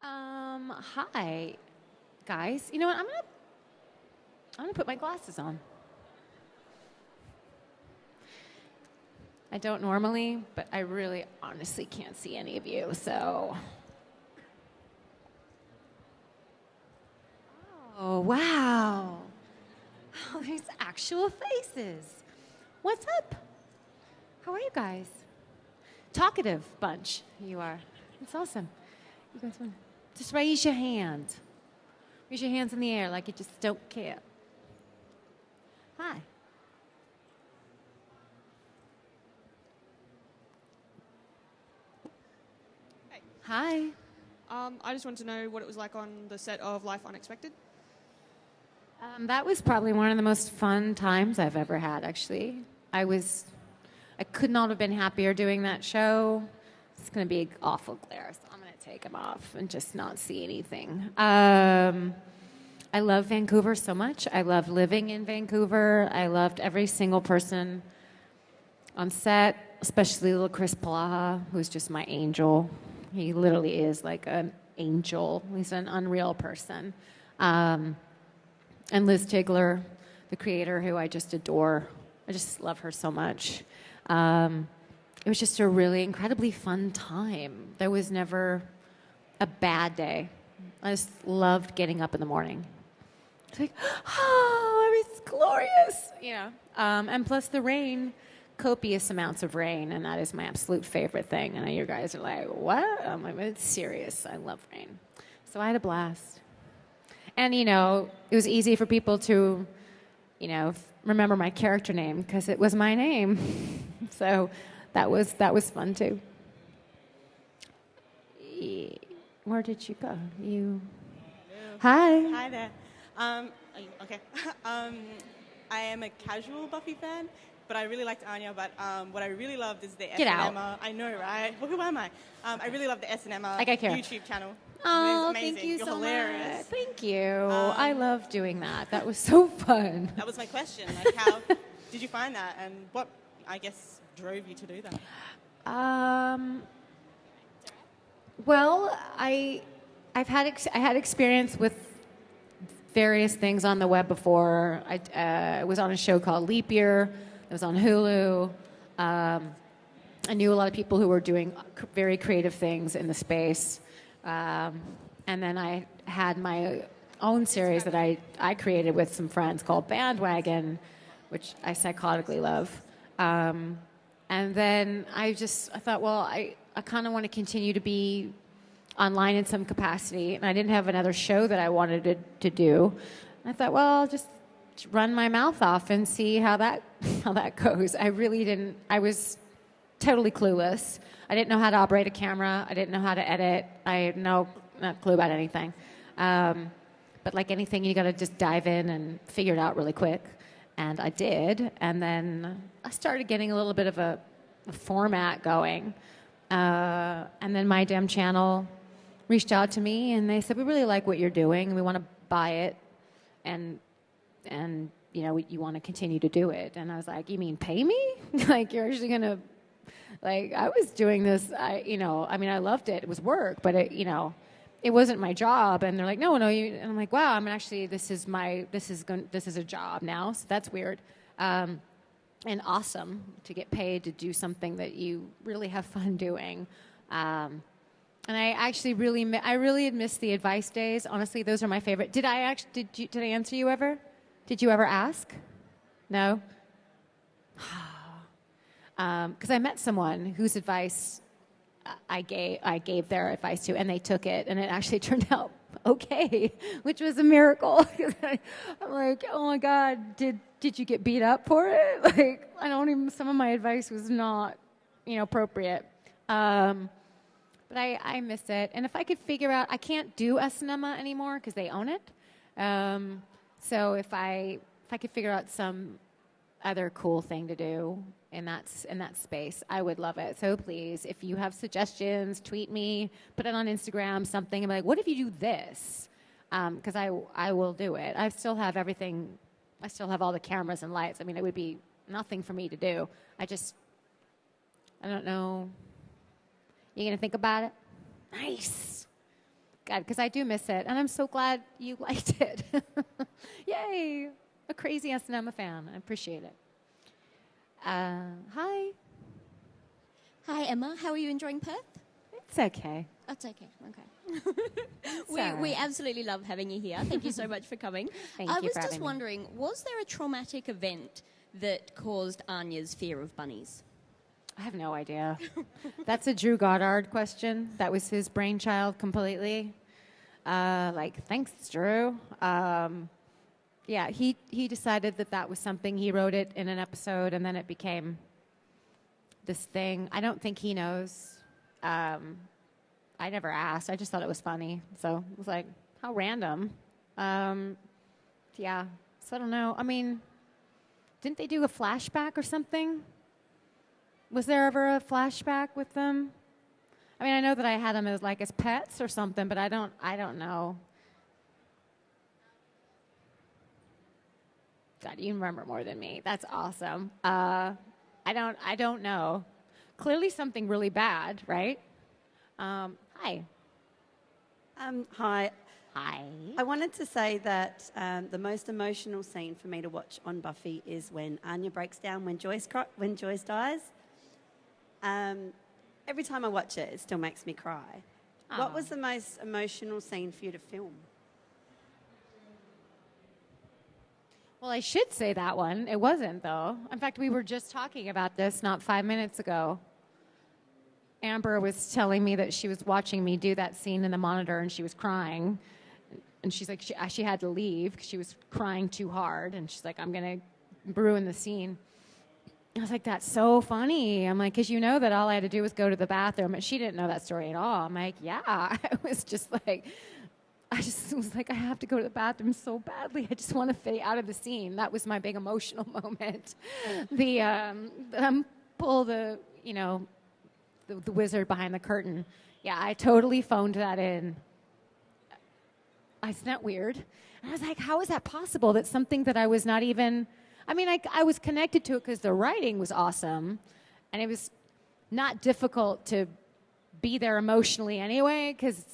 Hi, guys. You know what? I'm gonna put my glasses on. I don't normally, but I really honestly can't see any of you, so. Oh, wow. Oh, there's actual faces. What's up? How are you guys? Talkative bunch, you are. It's awesome. You guys want just raise your hand. Raise your hands in the air like you just don't care. Hi. Hey. Hi. I just wanted to know what it was like on the set of Life Unexpected. That was probably one of the most fun times I've ever had, actually. I could not have been happier doing that show. It's going to be awful glare, so I'm going to take them off and just not see anything. I love Vancouver so much. I love living in Vancouver. I loved every single person on set, especially little Chris Palaha, who's just my angel. He literally is like an angel. He's an unreal person. And Liz Tigler, the creator, who I just adore. I just love her so much. It was just a really incredibly fun time. There was never a bad day. I just loved getting up in the morning. It's like, oh, it's glorious, you know. And plus the rain, copious amounts of rain, and that is my absolute favorite thing. And you guys are like, what? I'm like, it's serious. I love rain. So I had a blast. And, you know, it was easy for people to, you know, remember my character name because it was my name. So that was fun, too. Where did you go? You... Hello. Hi. Hi there. Okay. I am a casual Buffy fan, but I really liked Anya. But what I really loved is the Get SNM. out. I know, right? Well, who am I? I really love the SNM Like I care. YouTube channel. Oh, It's amazing. thank you You're so hilarious. much. Thank you. I love doing that. That was so fun. That was my question. Like, how did you find that, and what, I guess, drove you to do that? Well, I had experience with various things on the web before. I was on a show called Leap Year. It was on Hulu. I knew a lot of people who were doing very creative things in the space. And then I had my own series that I created with some friends called Bandwagon, which I psychotically love. And then I thought, well, I kind of want to continue to be online in some capacity, and I didn't have another show that I wanted to do. I thought, well, I'll just run my mouth off and see how that goes. I really didn't. I was totally clueless. I didn't know how to operate a camera. I didn't know how to edit. I had no clue about anything. But like anything, you got to just dive in and figure it out really quick. And I did. And then I started getting a little bit of a format going. And then My Damn Channel reached out to me, and they said, we really like what you're doing, and we want to buy it. And you know, you want to continue to do it. And I was like, you mean pay me? Like, you're actually going to... Like, I was doing this, I loved it. It was work, but it wasn't my job. And they're like, no. And I'm like, wow, this is a job now. So that's weird. And awesome to get paid to do something that you really have fun doing. And I actually really missed the advice days. Honestly, those are my favorite. Did I answer you ever? Did you ever ask? No? Because I met someone whose advice I gave their advice to, and they took it, and it actually turned out okay, which was a miracle. I'm like, oh my God, did you get beat up for it? Like, some of my advice was not, appropriate. But I miss it, and if I could figure out, I can't do Cinema anymore because they own it. So if I could figure out some other cool thing to do in that space, I would love it. So please, if you have suggestions, tweet me, put it on Instagram, something. I'm like, what if you do this? Because I will do it. I still have everything. I still have all the cameras and lights. It would be nothing for me to do. I don't know. You gonna think about it? Nice. Good, because I do miss it, and I'm so glad you liked it. Yay! A crazy S&M fan. I appreciate it. Hi. Hi, Emma. How are you enjoying Perth? It's okay. That's okay. Okay. We absolutely love having you here. Thank you so much for coming. Thank I you was for just having me. wondering, was there a traumatic event that caused Anya's fear of bunnies? I have no idea. That's a Drew Goddard question. That was his brainchild completely. Thanks, Drew. Yeah, he decided that was something. He wrote it in an episode, and then it became this thing. I don't think he knows. I never asked. I just thought it was funny. So it was like, how random. Yeah. So I don't know. I mean, didn't they do a flashback or something? Was there ever a flashback with them? I mean, I know that I had them as pets or something, but I don't know. God, you remember more than me. That's awesome. I don't know. Clearly something really bad, right? Hi. Hi. Hi. I wanted to say that the most emotional scene for me to watch on Buffy is when Anya breaks down when Joyce dies. Every time I watch it, it still makes me cry. Oh. What was the most emotional scene for you to film? Well, I should say that one. It wasn't, though. In fact, we were just talking about this not 5 minutes ago. Amber was telling me that she was watching me do that scene in the monitor, and she was crying. And she's like, she had to leave because she was crying too hard. And she's like, I'm going to ruin the scene. I was like, that's so funny. I'm like, because you know that all I had to do was go to the bathroom. And she didn't know that story at all. I'm like, yeah. I was just like, I have to go to the bathroom so badly. I just want to fade out of the scene. That was my big emotional moment. Pull the wizard behind the curtain. Yeah, I totally phoned that in. Isn't that weird? And I was like, how is that possible? That something that I was not even... I mean, I was connected to it because the writing was awesome, and it was not difficult to be there emotionally anyway, because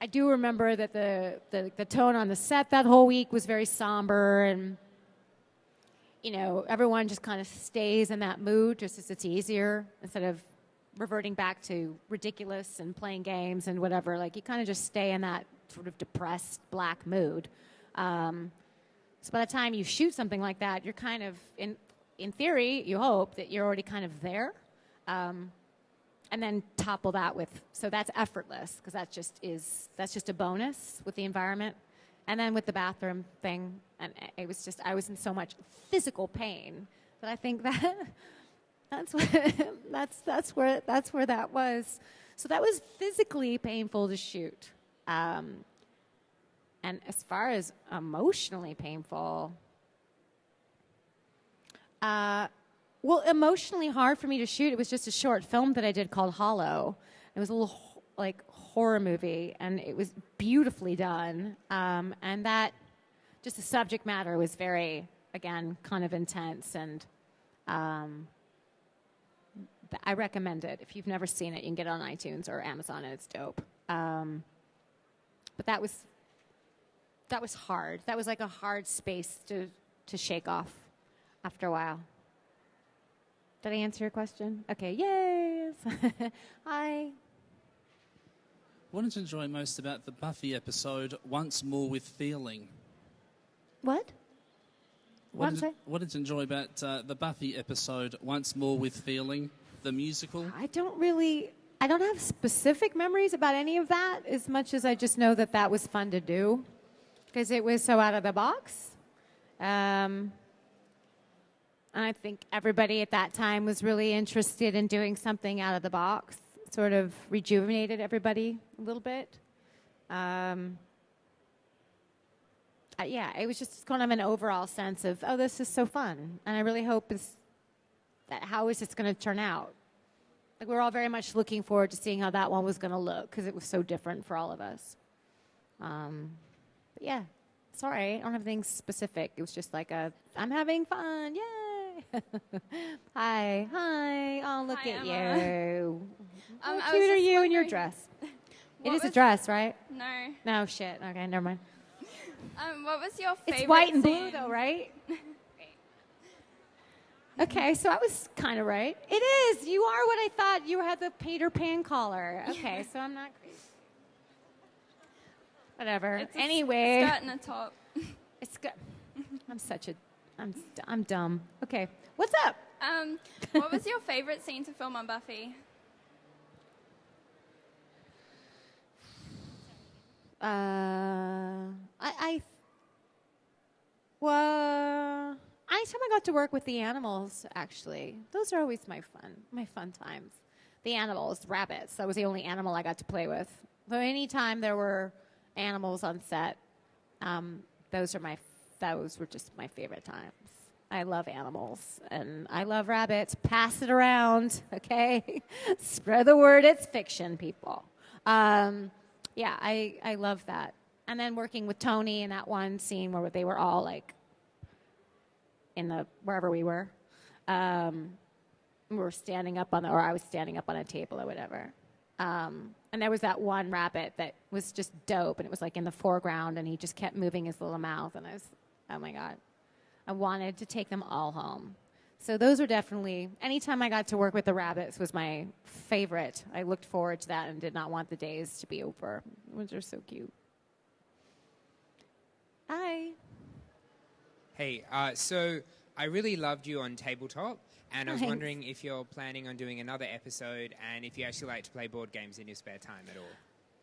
I do remember that the tone on the set that whole week was very somber, and everyone just kind of stays in that mood just as it's easier instead of reverting back to ridiculous and playing games and whatever. Like, you kind of just stay in that sort of depressed black mood. So by the time you shoot something like that, you're kind of, in theory, you hope that you're already kind of there. And then topple that with, so that's effortless, because that's just a bonus with the environment. And then with the bathroom thing, and it was just, I was in so much physical pain that I think that's where that was. So that was physically painful to shoot. And as far as emotionally painful, emotionally hard for me to shoot. It was just a short film that I did called Hollow. It was a little horror movie, and it was beautifully done. And that, just the subject matter was very, again, kind of intense. And I recommend it. If you've never seen it, you can get it on iTunes or Amazon, and it's dope. But that was hard. That was like a hard space to shake off after a while. Did I answer your question? Okay, yes. Hi. What did you enjoy most about the Buffy episode, Once More with Feeling? What? What did you enjoy about the Buffy episode, Once More with Feeling, the musical? I don't have specific memories about any of that, as much as I just know that was fun to do, because it was so out of the box. And I think everybody at that time was really interested in doing something out of the box. It sort of rejuvenated everybody a little bit. It was just kind of an overall sense of, oh, this is so fun. And I really hope how is this going to turn out? Like, we're all very much looking forward to seeing how that one was going to look, because it was so different for all of us. But yeah, sorry, I don't have anything specific. It was just like I'm having fun, yay! Hi. Oh, look Hi, at Emma. you. I How was cute are just you in your wondering- dress? It is a dress, right? No. No, shit. Okay, never mind. What was your favorite It's white and blue, scene? though, right? Okay, so I was kind of right. It is. You are what I thought. You had the Peter Pan collar. Okay, so I'm not crazy. Whatever. It's a Anyway, skirt and a top. it's good. I'm dumb. Okay, what's up? What was your favorite scene to film on Buffy? Well, anytime I got to work with the animals, actually, those are always my fun times. The animals, rabbits. That was the only animal I got to play with. So anytime there were animals on set, those were just my favorite times. I love animals and I love rabbits. Pass it around, okay? Spread the word. It's fiction, people. Yeah, I love that. And then working with Tony in that one scene where they were all like in wherever we were. We were standing up or I was standing up on a table or whatever. And there was that one rabbit that was just dope, and it was like in the foreground, and he just kept moving his little mouth, and oh my God. I wanted to take them all home. So those were definitely, anytime I got to work with the rabbits was my favorite. I looked forward to that and did not want the days to be over, which are so cute. Hi. Hey, so I really loved you on Tabletop, and I was Thanks. wondering if you're planning on doing another episode and if you actually like to play board games in your spare time at all.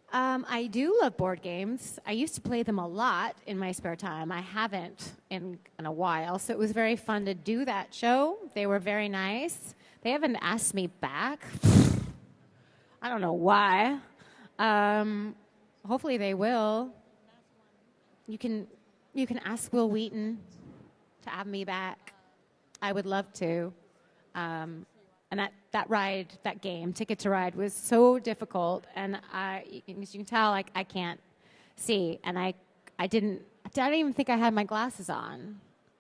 I do love board games. I used to play them a lot in my spare time. I haven't in a while, so it was very fun to do that show. They were very nice. They haven't asked me back. I don't know why. Hopefully they will. You can ask Will Wheaton to have me back. I would love to. And that ride, that game, Ticket to Ride, was so difficult. And as you can tell, I can't see. And I didn't even think I had my glasses on.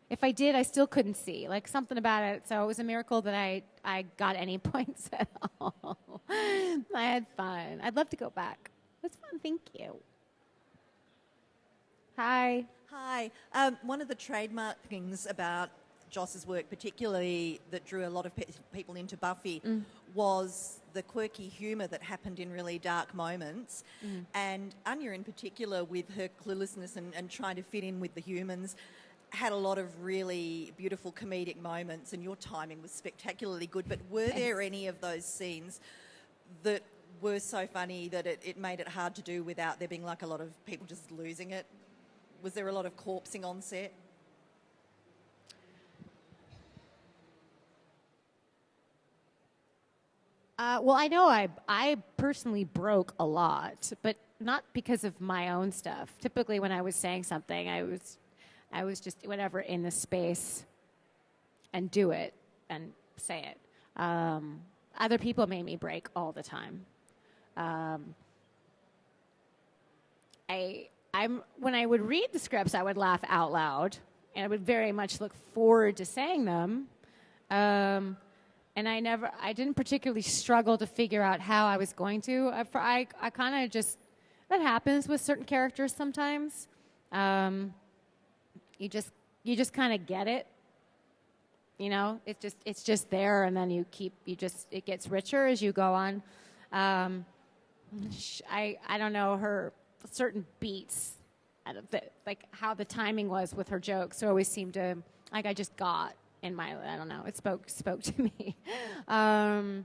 If I did, I still couldn't see. Like something about it. So it was a miracle that I got any points at all. I had fun. I'd love to go back. It was fun. Thank you. Hi. Hi. One of the trademark things about Joss's work, particularly that drew a lot of people into Buffy, was the quirky humour that happened in really dark moments. And Anya in particular, with her cluelessness and trying to fit in with the humans, had a lot of really beautiful comedic moments, and your timing was spectacularly good. But were there any of those scenes that were so funny that it made it hard to do without there being like a lot of people just losing it? Was there a lot of corpsing on set? Well, I know I personally broke a lot, but not because of my own stuff. Typically, when I was saying something, I was just whatever in the space and do it and say it. Other people made me break all the time. When I would read the scripts, I would laugh out loud, and I would very much look forward to saying them. And I didn't particularly struggle to figure out how I was going to. I kind of just, that happens with certain characters sometimes. You just kind of get it. You know, it's just there, and then it gets richer as you go on. I don't know, her certain beats, like how the timing was with her jokes, so always seemed to, like I just got. I don't know, it spoke to me. I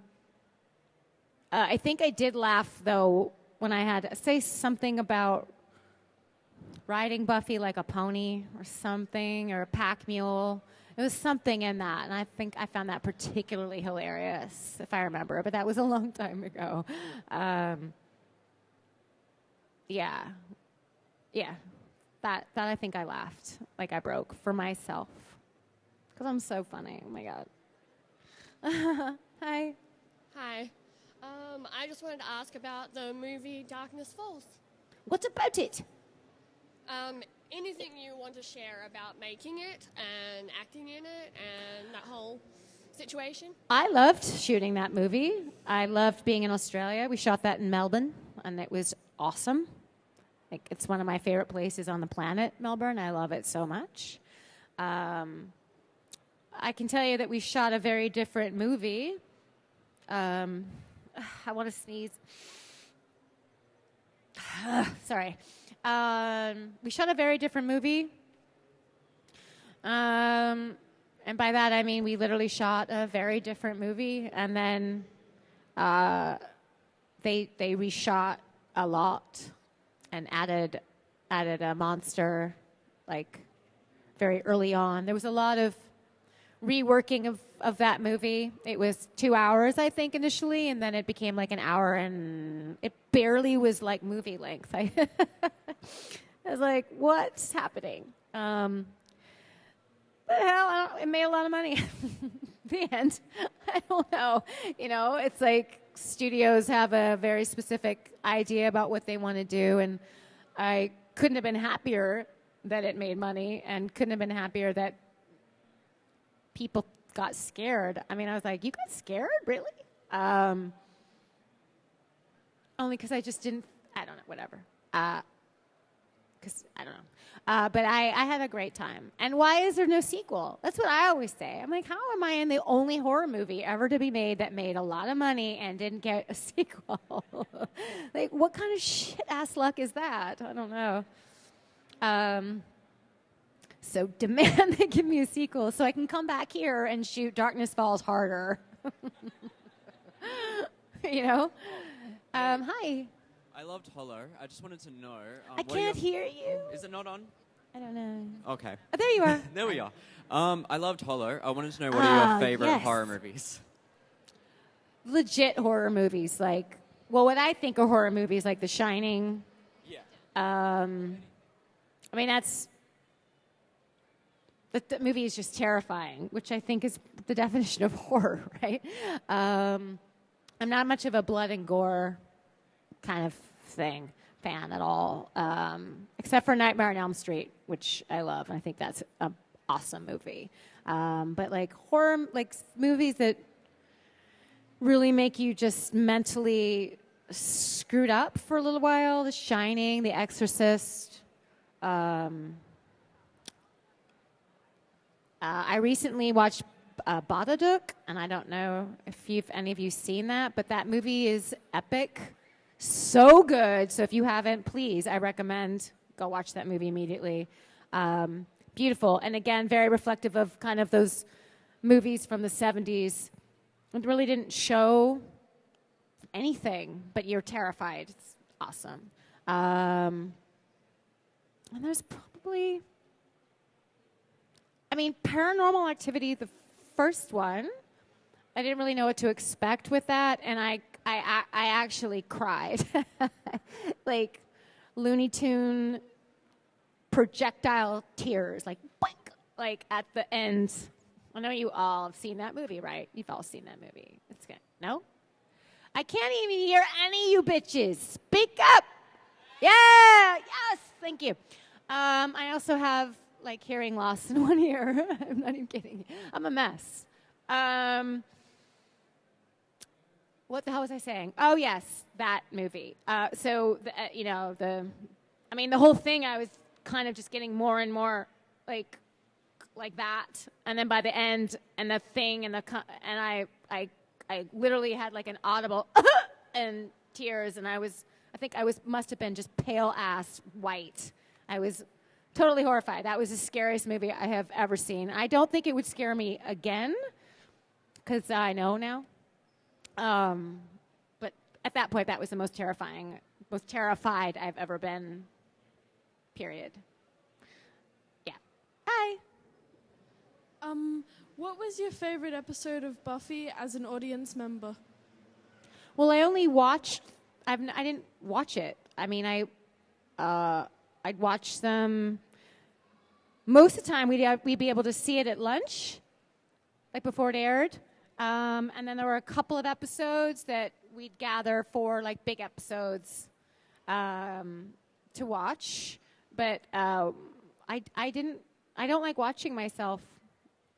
think I did laugh, though, when I had to say something about riding Buffy like a pony or something, or a pack mule. It was something in that, and I think I found that particularly hilarious, if I remember, but that was a long time ago. Yeah, that I think I laughed, like I broke for myself. Because I'm so funny. Oh, my God. Hi. Hi. I just wanted to ask about the movie Darkness Falls. What's about it? Anything you want to share about making it and acting in it and that whole situation? I loved shooting that movie. I loved being in Australia. We shot that in Melbourne. and it was awesome. Like, it's one of my favorite places on the planet, Melbourne. I love it so much. I can tell you that we shot a very different movie. I want to sneeze. Sorry. We shot a very different movie. And by that, I mean we literally shot a very different movie, and then they reshot a lot and added a monster, like, very early on. There was a lot of reworking of that movie. It was 2 hours, I think, initially, and then it became like an hour, and it barely was like movie length. I was like, what's happening? But hell, it made a lot of money. The end. I don't know. You know, it's like studios have a very specific idea about what they want to do, and I couldn't have been happier that it made money, and couldn't have been happier that people got scared. I mean, I was like, you got scared? Really? Only because I just didn't, I don't know, whatever. Because, I don't know. But I had a great time. And why is there no sequel? That's what I always say. I'm like, how am I in the only horror movie ever to be made that made a lot of money and didn't get a sequel? Like, what kind of shit-ass luck is that? I don't know. So demand they give me a sequel so I can come back here and shoot Darkness Falls harder. You know? Hi. I loved Hollow. I just wanted to know. I can't hear you. Is it not on? I don't know. Okay. Oh, there you are. There we are. I loved Hollow. I wanted to know what are your favorite yes. horror movies? Legit horror movies. Like, well, what I think of horror movies, like The Shining. Yeah. I mean, the movie is just terrifying, which I think is the definition of horror, right? I'm not much of a blood and gore kind of fan at all, except for Nightmare on Elm Street, which I love, and I think that's an awesome movie. But like horror, like movies that really make you just mentally screwed up for a little while. The Shining, The Exorcist. I recently watched Babadook, and I don't know if any of you seen that, but that movie is epic. So good. So if you haven't, please, I recommend go watch that movie immediately. Beautiful. And again, very reflective of kind of those movies from the 70s. It really didn't show anything, but you're terrified. It's awesome. And there's probably... I mean, Paranormal Activity, the first one, I didn't really know what to expect with that, and I actually cried. Like Looney Tune projectile tears, like boink, like at the end. I know you all have seen that movie, right? You've all seen that movie. It's good. No? I can't even hear any of you bitches. Speak up. Yeah, yes, thank you. I also have like hearing loss in one ear. I'm not even kidding. I'm a mess. What the hell was I saying? Oh yes, that movie. So the whole thing. I was kind of just getting more and more like that, and then by the end, and the thing, and I literally had like an audible and tears, and I must have been just pale ass white. I was totally horrified. That was the scariest movie I have ever seen. I don't think it would scare me again, because I know now. But at that point, that was the most terrified I've ever been, period. Yeah. Hi. What was your favorite episode of Buffy as an audience member? Well, I only watched... I didn't watch it. I mean, I'd watch them. Most of the time, we'd be able to see it at lunch, like before it aired. And then there were a couple of episodes that we'd gather for, like, big episodes to watch. But I don't like watching myself.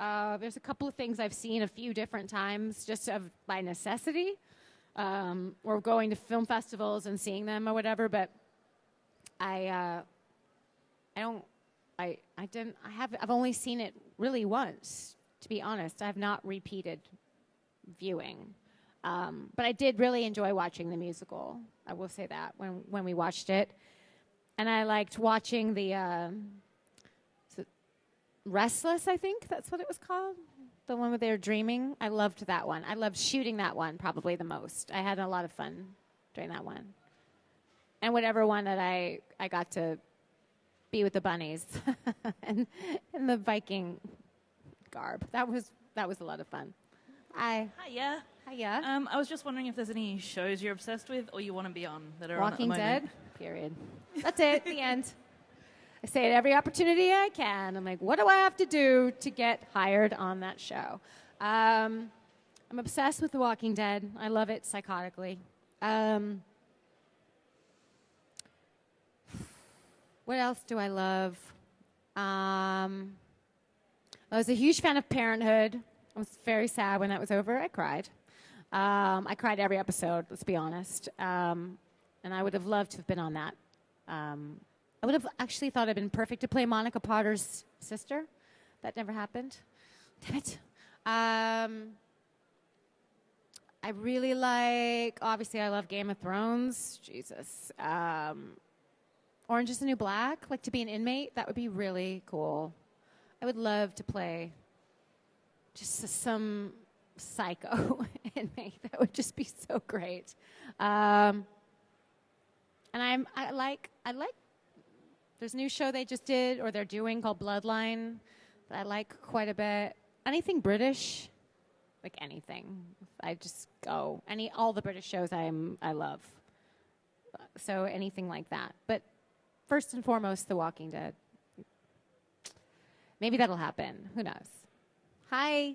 There's a couple of things I've seen a few different times just by necessity. or going to film festivals and seeing them or whatever. But I've only seen it really once, to be honest. I have not repeated viewing. But I did really enjoy watching the musical. I will say that when we watched it. And I liked watching the Restless, I think that's what it was called. The one where they were dreaming. I loved that one. I loved shooting that one probably the most. I had a lot of fun doing that one. And whatever one that I got to be with the bunnies and the Viking garb. That was a lot of fun. Hiya. Hiya. I was just wondering if there's any shows you're obsessed with or you want to be on that are Walking on at the moment. Dead, period. That's it, the end. I say it every opportunity I can. I'm like, what do I have to do to get hired on that show? I'm obsessed with The Walking Dead. I love it psychotically. What else do I love? I was a huge fan of Parenthood. I was very sad when that was over. I cried. I cried every episode, let's be honest. And I would have loved to have been on that. I would have actually thought I'd been perfect to play Monica Potter's sister. That never happened. Damn it. I really obviously I love Game of Thrones. Jesus. Orange is the New Black, to be an inmate, that would be really cool. I would love to play just some psycho inmate. That would just be so great. And I like. There's a new show they just did, or they're doing, called Bloodline, that I like quite a bit. Anything British, anything. I just go all the British shows I love. So anything like that. But first and foremost, The Walking Dead. Maybe that'll happen. Who knows? Hi.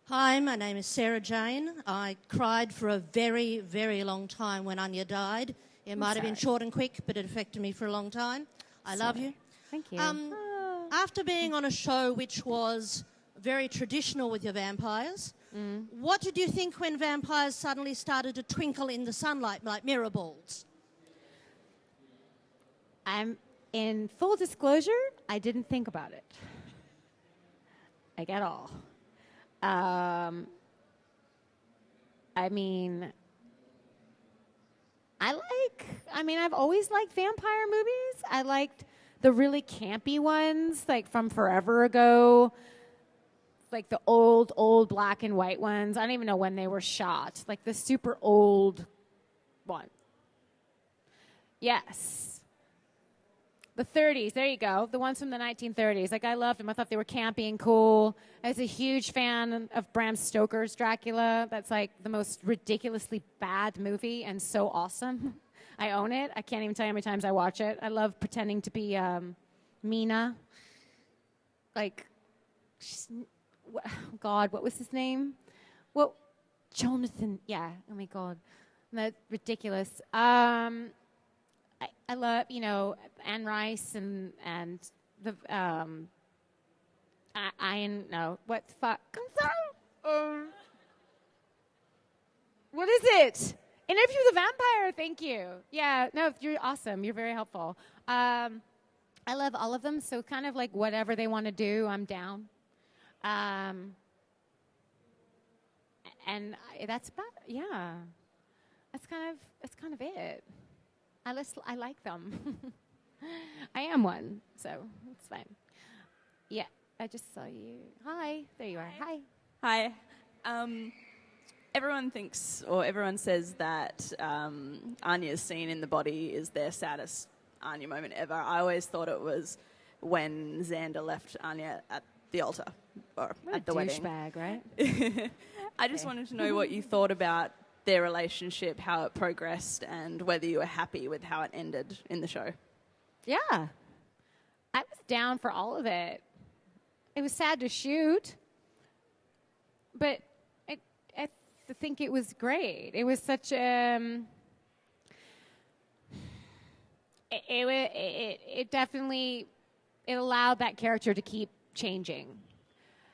Hi, my name is Sarah Jane. I cried for a very, very long time when Anya died. It might have been short and quick, but it affected me for a long time. I love you. Thank you. After being on a show which was very traditional with your vampires, what did you think when vampires suddenly started to twinkle in the sunlight like mirror balls? In full disclosure, I didn't think about it. At all. I've always liked vampire movies. I liked the really campy ones, from forever ago. The old black and white ones. I don't even know when they were shot. The super old one. Yes. The 30s, there you go. The ones from the 1930s. I loved them. I thought they were campy and cool. I was a huge fan of Bram Stoker's Dracula. That's the most ridiculously bad movie and so awesome. I own it. I can't even tell you how many times I watch it. I love pretending to be Mina. God, what was his name? Well, Jonathan. Yeah, oh my God. That's ridiculous. I love, Anne Rice and the what the fuck? I'm sorry. What is it? Interview the Vampire. Thank you. Yeah, no, you're awesome. You're very helpful. I love all of them. So kind of whatever they want to do, I'm down. And that's about That's kind of it. I like them. I am one, so it's fine. Yeah, I just saw you. Hi, there you are. Hi. Everyone thinks, or everyone says that Anya's scene in the body is their saddest Anya moment ever. I always thought it was when Xander left Anya at the altar, or at the wedding. Douchebag, right? I just wanted to know what you thought about their relationship, how it progressed, and whether you were happy with how it ended in the show. Yeah. I was down for all of it. It was sad to shoot, but I think it was great. It was such it definitely allowed that character to keep changing.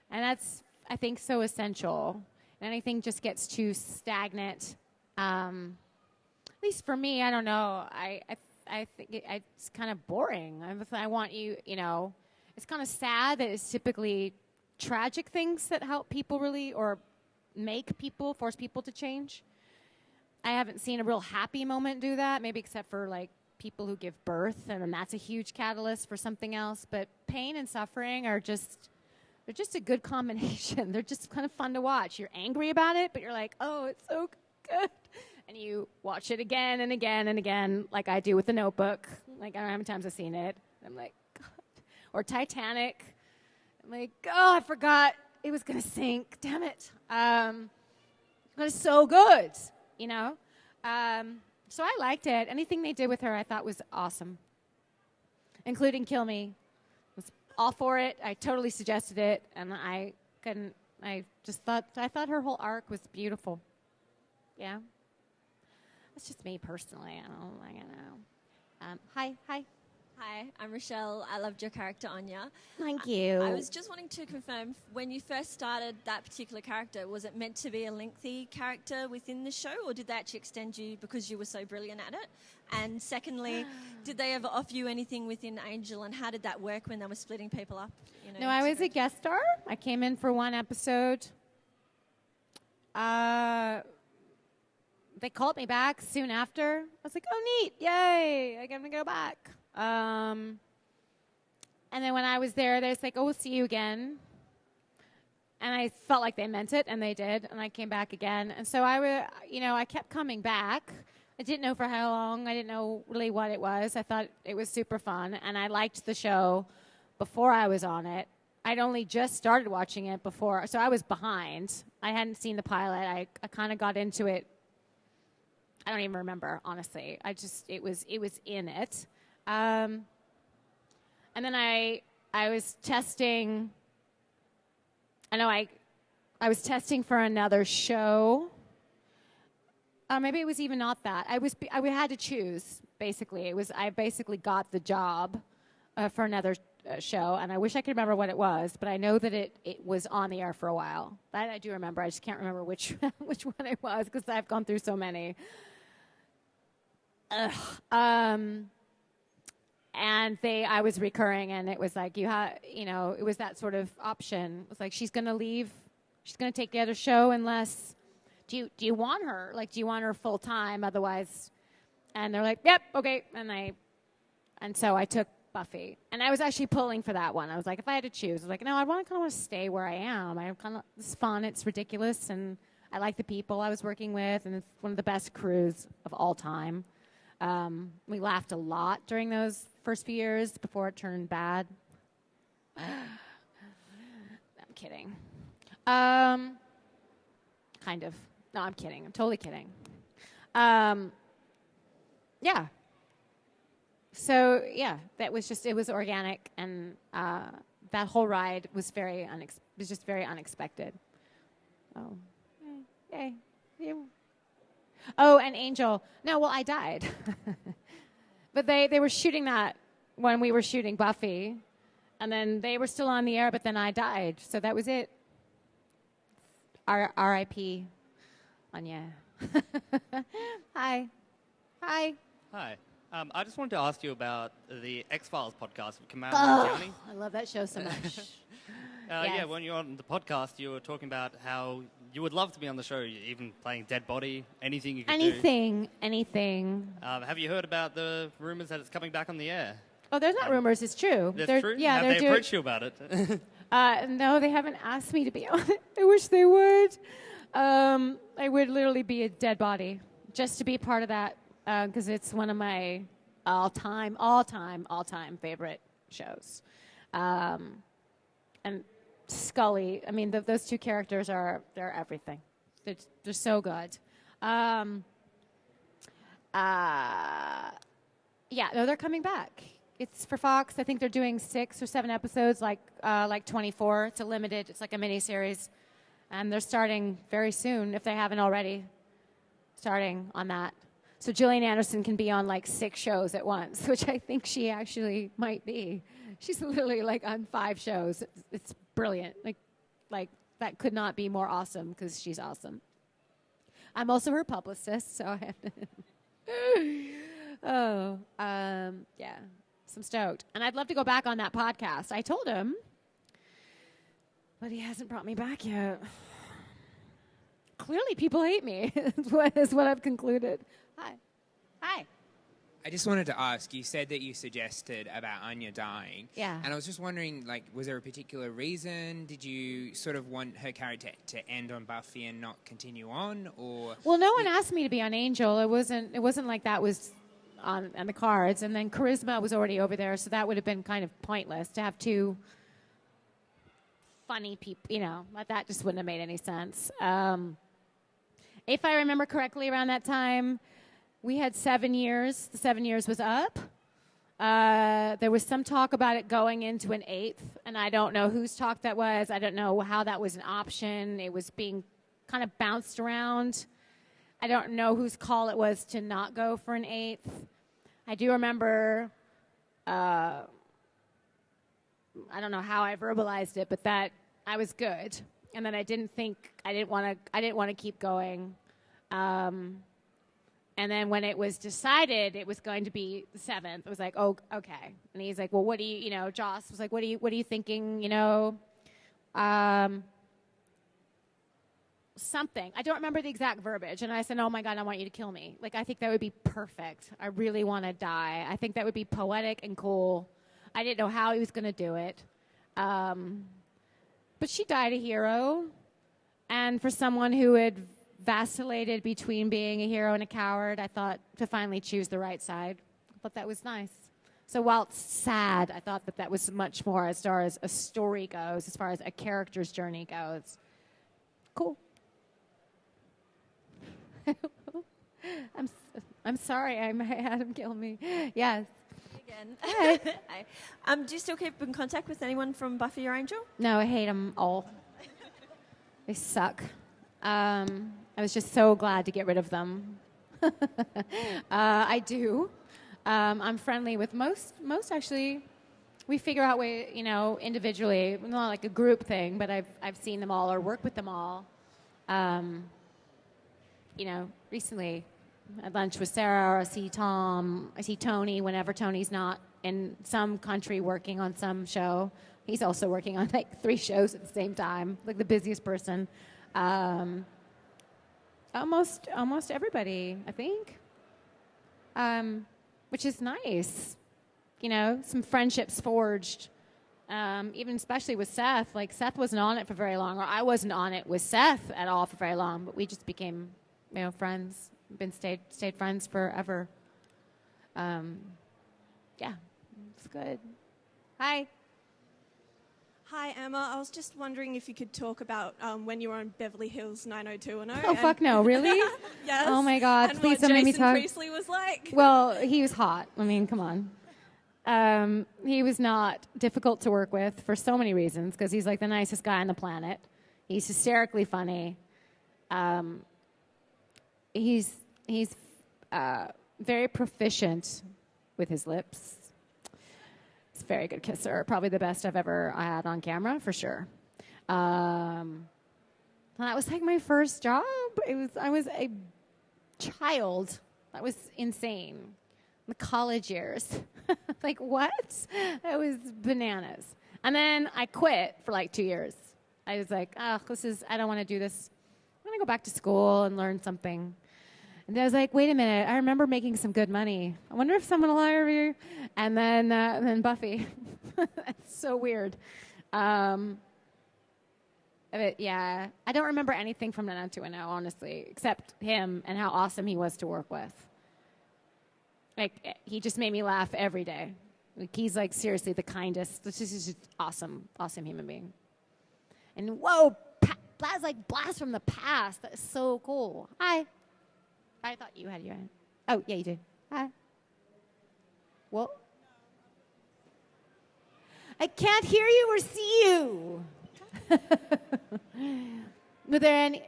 And that's, I think, so essential. And anything just gets too stagnant At least for me, I don't know. I think it's kind of boring. I want you know, it's kind of sad that it's typically tragic things that help people really, or force people to change. I haven't seen a real happy moment do that, maybe except for like people who give birth, and then that's a huge catalyst for something else. But pain and suffering they're just a good combination. They're just kind of fun to watch. You're angry about it, but you're like, oh, it's so good. And you watch it again and again and again, like I do with The Notebook. Like, I don't know how many times I've seen it. I'm like, God. Or Titanic. I'm like, oh, I forgot it was going to sink. Damn it. But it's so good, you know? So I liked it. Anything they did with her I thought was awesome, including Kill Me. I was all for it. I totally suggested it, and I thought her whole arc was beautiful. Yeah. That's just me personally. I don't know. Hi. Hi, I'm Rochelle. I loved your character, Anya. Thank you. I was just wanting to confirm, when you first started that particular character, was it meant to be a lengthy character within the show, or did they actually extend you because you were so brilliant at it? And secondly, did they ever offer you anything within Angel, and how did that work when they were splitting people up? You know, No, I was a guest star. I came in for one episode. They called me back soon after. I was like, oh, neat. Yay. I'm going to go back. And then when I was there, they was like, oh, we'll see you again. And I felt like they meant it, and they did. And I came back again. And so I kept coming back. I didn't know for how long. I didn't know really what it was. I thought it was super fun. And I liked the show before I was on it. I'd only just started watching it before. So I was behind. I hadn't seen the pilot. I kind of got into it. I don't even remember, honestly. It was in it. And then I was testing. I was testing for another show. Maybe it was even not that. I had to choose. Basically, I basically got the job for another show, and I wish I could remember what it was, but I know that it was on the air for a while. That I do remember. I just can't remember which one it was because I've gone through so many. And I was recurring, and it was like it was that sort of option. It was like, she's going to leave, she's going to take the other show unless, do you want her? Like, do you want her full time? Otherwise, and they're like, yep, okay. And so I took Buffy, and I was actually pulling for that one. I was like, if I had to choose, I was like, no, I kind of want to stay where I am. It's fun, it's ridiculous, and I like the people I was working with, and it's one of the best crews of all time. We laughed a lot during those first few years before it turned bad. I'm kidding. Kind of. No, I'm kidding. I'm totally kidding. Yeah. So, yeah, that was it was organic, and that whole ride was just very unexpected. Oh, yay. Yeah. Oh, and Angel. No, well, I died. But they were shooting that when we were shooting Buffy. And then they were still on the air, but then I died. So that was it. R.I.P. Anya. Hi. Hi. Hi. I just wanted to ask you about the X-Files podcast with Commander Downey. I love that show so much. Yes. Yes. Yeah, when you were on the podcast, you were talking about how you would love to be on the show, even playing Dead Body, anything you could do. Anything. Have you heard about the rumours that it's coming back on the air? Oh, there's not rumors. It's true. That's true? Yeah, Have they approached you about it? No, they haven't asked me to be on it. I wish they would. I would literally be a dead body just to be part of that because it's one of my all-time favorite shows. And Scully, I mean, those two characters they're everything. They're so good. Yeah, no, they're coming back. It's for Fox. I think they're doing 6 or 7 episodes, like 24. It's a limited. It's like a miniseries, and they're starting very soon if they haven't already. Starting on that, so Gillian Anderson can be on like 6 shows at once, which I think she actually might be. She's literally like on 5 shows. It's brilliant. Like that could not be more awesome because she's awesome. I'm also her publicist, so I have to. Yeah. So I'm stoked. And I'd love to go back on that podcast. I told him, but he hasn't brought me back yet. Clearly, people hate me, is what I've concluded. Hi. Hi. I just wanted to ask, you said that you suggested about Anya dying. Yeah. And I was just wondering, like, was there a particular reason? Did you sort of want her character to end on Buffy and not continue on? Or Well, no one asked me to be on Angel. It wasn't like that was on the cards. And then Charisma was already over there, so that would have been kind of pointless to have two funny people, that just wouldn't have made any sense. If I remember correctly, around that time, we had 7 years. The 7 years was up. There was some talk about it going into an 8th, and I don't know whose talk that was. I don't know how that was an option. It was being kind of bounced around. I don't know whose call it was to not go for an 8th. I do remember, I don't know how I verbalized it, but that I was good. And then I didn't want to keep going. And then when it was decided it was going to be the 7th, I was like, oh, okay. And he's like, well, what do you, Joss was like, what are you thinking, something. I don't remember the exact verbiage. And I said, oh, my God, I want you to kill me. Like, I think that would be perfect. I really want to die. I think that would be poetic and cool. I didn't know how he was going to do it. But she died a hero. And for someone who had vacillated between being a hero and a coward, I thought to finally choose the right side. I thought that was nice. So while it's sad, I thought that was much more as far as a story goes, as far as a character's journey goes. Cool. I'm sorry I had him kill me. Yes. Again. Hi. Hi. Do you still keep in contact with anyone from Buffy or Angel? No, I hate them all. They suck. I was just so glad to get rid of them. I do. I'm friendly with most actually. We figure out individually, not like a group thing, but I've seen them all or worked with them all. Recently at lunch with Sarah, or I see Tom, I see Tony whenever Tony's not in some country working on some show. He's also working on like 3 shows at the same time, like the busiest person. Almost everybody, I think, which is nice. Some friendships forged, even especially with Seth. Like, Seth wasn't on it for very long, or I wasn't on it with Seth at all for very long, but we just became, friends. Stayed friends forever. Yeah, it's good. Hi. Hi, Emma. I was just wondering if you could talk about when you were on Beverly Hills 90210. Oh, fuck no. Really? Yes. Oh, my God. And Please what don't make me Jason talk. Priestley was like. Well, he was hot. I mean, come on. He was not difficult to work with for so many reasons, because he's like the nicest guy on the planet. He's hysterically funny. He's very proficient with his lips. He's a very good kisser. Probably the best I've ever had on camera, for sure. That was like my first job. I was a child. That was insane. The college years. Like, what? That was bananas. And then I quit for like 2 years. I was like, I don't want to do this. I'm going to go back to school and learn something. And I was like, wait a minute, I remember making some good money. I wonder if someone will hire me. And then Buffy. It's so weird. Yeah, I don't remember anything from 90210, honestly, except him and how awesome he was to work with. Like, he just made me laugh every day. Like, he's like seriously the kindest. This is just awesome human being. And whoa, blast from the past. That is so cool. Hi. I thought you had your hand. Oh, yeah, you did. Hi. Well, I can't hear you or see you. Were there any?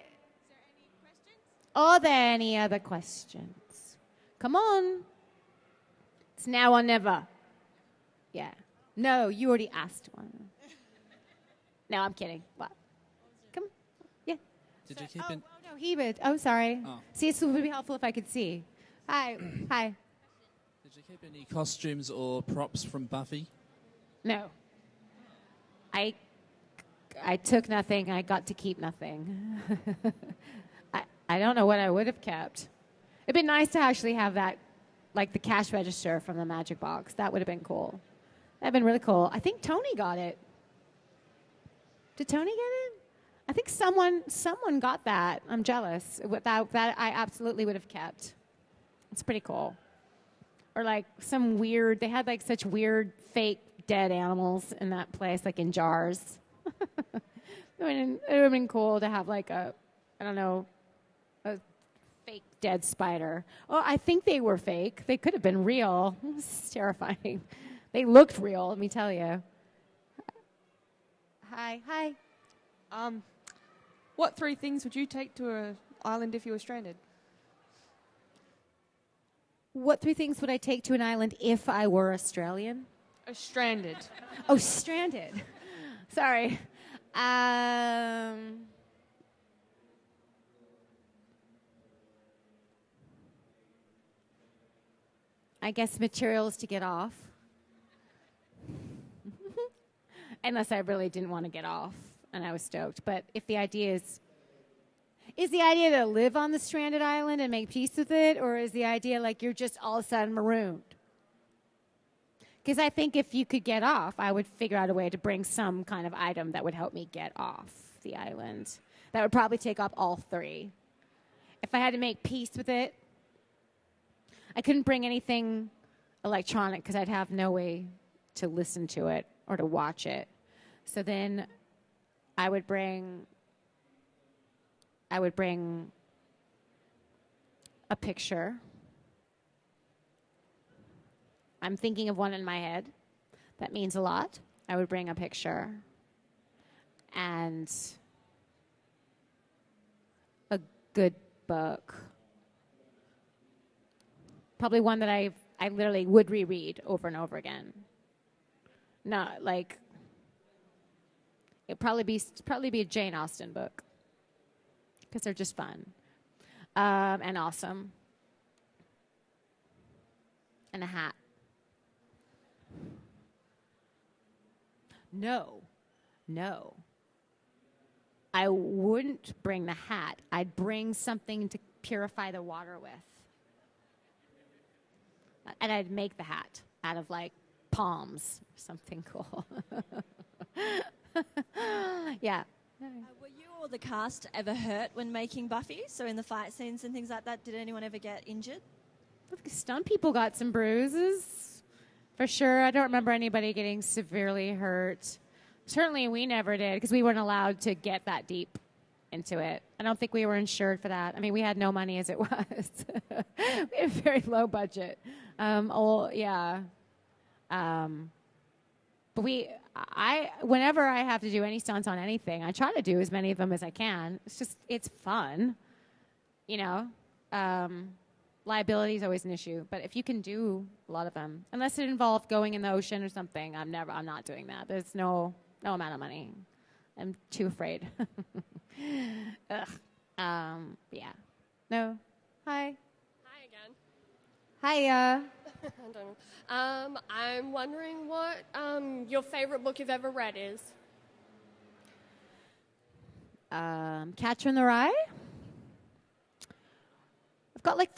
Are there any other questions? Come on. It's now or never. Yeah. No, you already asked one. No, I'm kidding. What? Come. Yeah. Did you keep in? Oh, no, Oh, he would. Oh, sorry. Oh. See, it would be helpful if I could see. Hi. Hi. Did you keep any costumes or props from Buffy? No. I took nothing. I got to keep nothing. I don't know what I would have kept. It'd been nice to actually have that, like the cash register from the Magic Box. That would have been cool. That'd been really cool. I think Tony got it. Did Tony get it? I think someone got that. I'm jealous. That I absolutely would have kept. It's pretty cool. Or like some weird. They had like such weird fake dead animals in that place, like in jars. It would have been cool to have like a fake dead spider. Oh, I think they were fake. They could have been real. It's terrifying. They looked real, let me tell you. Hi. What 3 things would you take to an island if you were stranded? What 3 things would I take to an island if I were Australian? Stranded. Oh, stranded. Sorry. I guess materials to get off. Unless I really didn't want to get off and I was stoked. But if the idea is the idea to live on the stranded island and make peace with it, or is the idea like you're just all of a sudden marooned? Because I think if you could get off, I would figure out a way to bring some kind of item that would help me get off the island. That would probably take up all 3. If I had to make peace with it, I couldn't bring anything electronic because I'd have no way to listen to it or to watch it. So then I would bring a picture. I'm thinking of one in my head. That means a lot. I would bring a picture and a good book. Probably one that I literally would reread over and over again. Not like it'd probably be a Jane Austen book because they're just fun and awesome. And a hat. No. I wouldn't bring the hat. I'd bring something to purify the water with. And I'd make the hat out of like palms, something cool. Yeah. Were you or the cast ever hurt when making Buffy? So in the fight scenes and things like that, did anyone ever get injured? Some people got some bruises, for sure. I don't remember anybody getting severely hurt. Certainly we never did, because we weren't allowed to get that deep into it. I don't think we were insured for that. I mean, we had no money as it was. We had a very low budget. But whenever I have to do any stunts on anything, I try to do as many of them as I can. It's fun, you know. Liability is always an issue, but if you can do a lot of them, unless it involved going in the ocean or something, I'm not doing that. There's no amount of money. I'm too afraid. Ugh. Yeah. No. Hi. Hi again. Hiya. I'm wondering what your favorite book you've ever read is. Catcher in the Rye. I've got like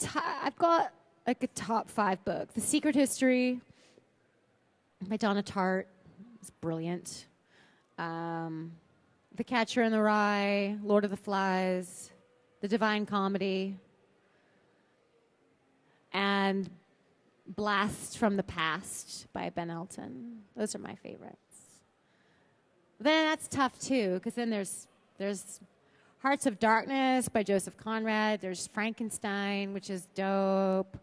a top 5 book. The Secret History by Donna Tartt is brilliant. The Catcher in the Rye, Lord of the Flies, The Divine Comedy, and Blast from the Past by Ben Elton. Those are my favorites. Then that's tough too, because then there's Hearts of Darkness by Joseph Conrad. There's Frankenstein, which is dope.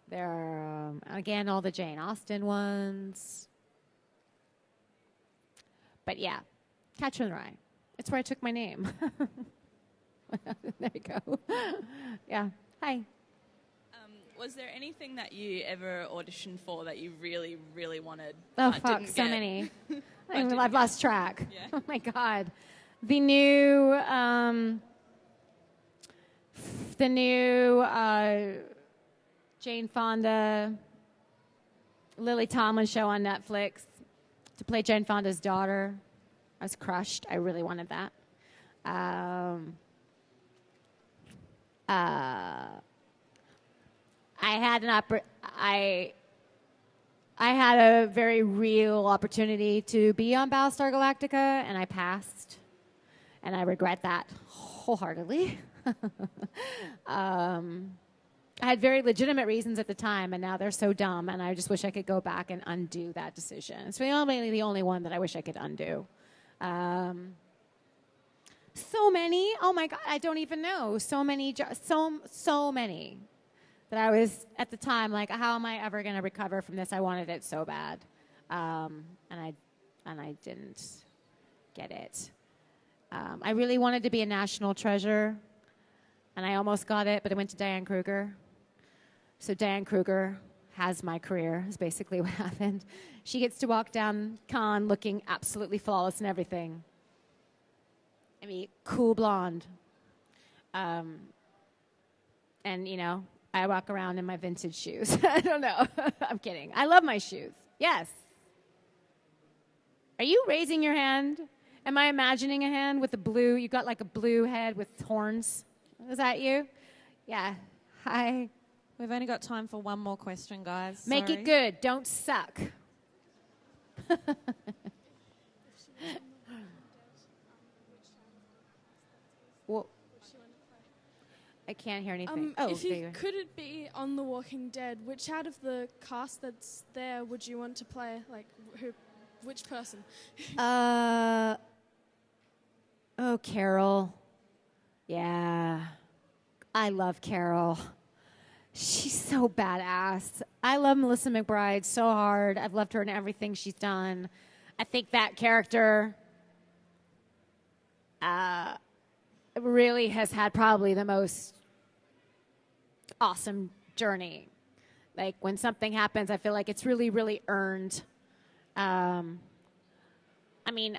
There are, again, all the Jane Austen ones. But yeah, Catcher in the Rye. It's where I took my name. There you go. Yeah. Hi. Was there anything that you ever auditioned for that you really, really wanted? Oh, but fuck, didn't so get? many. I've lost track. Yeah. Oh, my God. The new The new Jane Fonda, Lily Tomlin show on Netflix to play Jane Fonda's daughter. I was crushed. I really wanted that. I had a very real opportunity to be on Battlestar Galactica, and I passed, and I regret that wholeheartedly. I had very legitimate reasons at the time, and now they're so dumb, and I just wish I could go back and undo that decision. It's really the only one that I wish I could undo. So many. Oh my God, I don't even know. So many that I was at the time like, how am I ever going to recover from this? I wanted it so bad, and I didn't get it. I really wanted to be a national treasure, and I almost got it, but I went to Diane Kruger. So Diane Kruger has my career, is basically what happened. She gets to walk down Cannes looking absolutely flawless and everything. I mean, cool blonde. And, you know, I walk around in my vintage shoes. I don't know. I'm kidding. I love my shoes. Yes. Are you raising your hand? Am I imagining a hand with a blue? You got like a blue head with horns. Is that you? Yeah. Hi. We've only got time for one more question, guys. Make Sorry. it good. Don't suck. Well, I can't hear anything. Could it be on The Walking Dead? Which out of the cast that's there would you want to play? Like, which person? Carol. Yeah. I love Carol. She's so badass. I love Melissa McBride so hard. I've loved her in everything she's done. I think that character really has had probably the most awesome journey. Like, when something happens, I feel like it's really, really earned. I mean,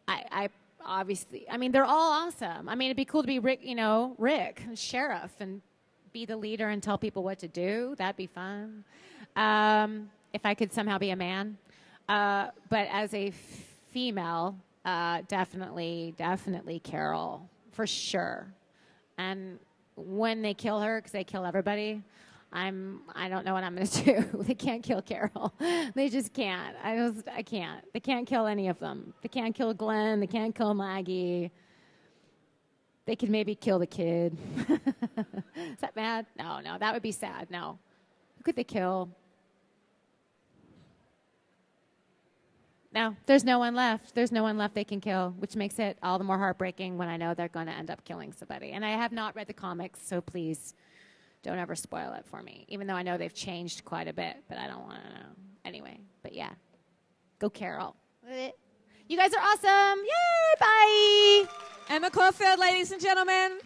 I obviously, I mean, they're all awesome. I mean, it'd be cool to be Rick, sheriff, and be the leader and tell people what to do. That'd be fun. If I could somehow be a man. But as a female, definitely Carol, for sure. And when they kill her, because they kill everybody, I don't know what I'm going to do. They can't kill Carol. They just can't. I can't. They can't kill any of them. They can't kill Glenn. They can't kill Maggie. They could maybe kill the kid. Is that bad? No, that would be sad. No. Who could they kill? No, there's no one left. There's no one left they can kill, which makes it all the more heartbreaking when I know they're going to end up killing somebody. And I have not read the comics, so please don't ever spoil it for me, even though I know they've changed quite a bit, but I don't want to know. Anyway, but yeah. Go Carol. You guys are awesome. Yay, bye. Emma Caulfield, ladies and gentlemen.